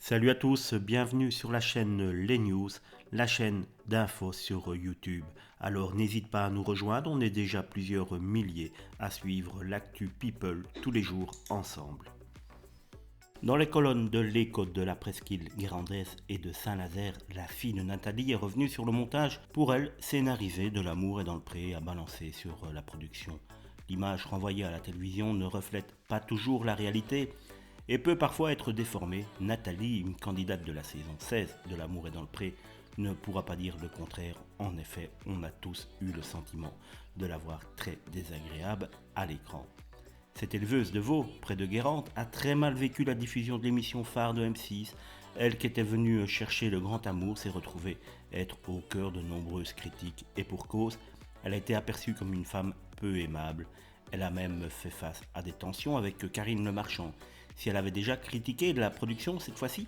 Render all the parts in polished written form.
Salut à tous, bienvenue sur la chaîne Les News, la chaîne d'infos sur YouTube. Alors n'hésite pas à nous rejoindre, on est déjà plusieurs milliers à suivre l'actu People tous les jours ensemble. Dans les colonnes de l'Écho, de la Presqu'île Guérandès et de Saint-Nazaire, la fille de Nathalie est revenue sur le montage. Pour elle, scénarisé de L'amour est dans le pré à balancer sur la production. L'image renvoyée à la télévision ne reflète pas toujours la réalité et peut parfois être déformée. Nathalie, une candidate de la saison 16 de L'amour est dans le pré, ne pourra pas dire le contraire. En effet, on a tous eu le sentiment de la voir très désagréable à l'écran. Cette éleveuse de veaux, près de Guérande, a très mal vécu la diffusion de l'émission phare de M6. Elle qui était venue chercher le grand amour s'est retrouvée être au cœur de nombreuses critiques. Et pour cause, elle a été aperçue comme une femme peu aimable. Elle a même fait face à des tensions avec Karine Le Marchand. Si elle avait déjà critiqué la production cette fois-ci,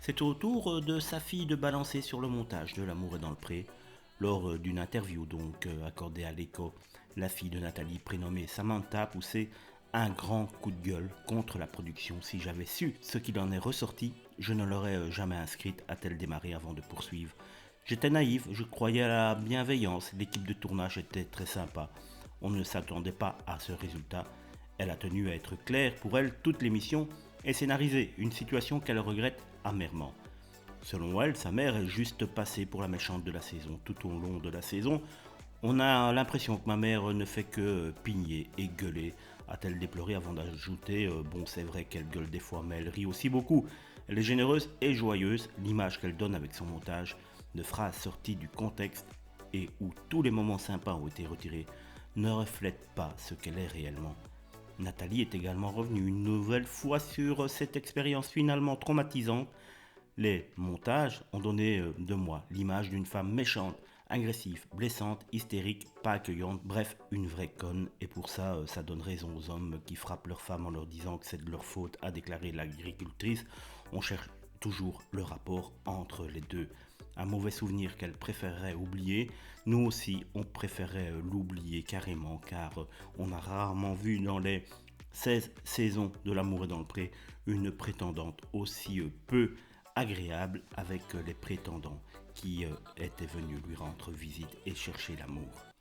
c'est au tour de sa fille de balancer sur le montage de L'amour est dans le pré. Lors d'une interview donc accordée à l'Écho, la fille de Nathalie, prénommée Samantha, a poussé un grand coup de gueule contre la production. Si j'avais su ce qu'il en est ressorti, je ne l'aurais jamais inscrite, a-t-elle démarré avant de poursuivre. J'étais naïve, je croyais à la bienveillance, l'équipe de tournage était très sympa. On ne s'attendait pas à ce résultat. Elle a tenu à être claire, pour elle, toute l'émission est scénarisée, une situation qu'elle regrette amèrement. Selon elle, sa mère est juste passée pour la méchante de la saison. Tout au long de la saison, on a l'impression que ma mère ne fait que pigner et gueuler, a-t-elle déploré avant d'ajouter bon, c'est vrai qu'elle gueule des fois, mais elle rit aussi beaucoup. Elle est généreuse et joyeuse. L'image qu'elle donne avec son montage de phrases sorties du contexte et où tous les moments sympas ont été retirés ne reflète pas ce qu'elle est réellement. Nathalie est également revenue une nouvelle fois sur cette expérience finalement traumatisante. Les montages ont donné de moi l'image d'une femme méchante, agressive, blessante, hystérique, pas accueillante, bref, une vraie conne. Et pour ça, ça donne raison aux hommes qui frappent leurs femmes en leur disant que c'est de leur faute, a déclaré l'agricultrice. On cherche toujours le rapport entre les deux. Un mauvais souvenir qu'elle préférerait oublier. Nous aussi, on préférerait l'oublier carrément, car on a rarement vu dans les 16 saisons de L'amour est dans le pré une prétendante aussi peu agréable avec les prétendants qui étaient venus lui rendre visite et chercher l'amour.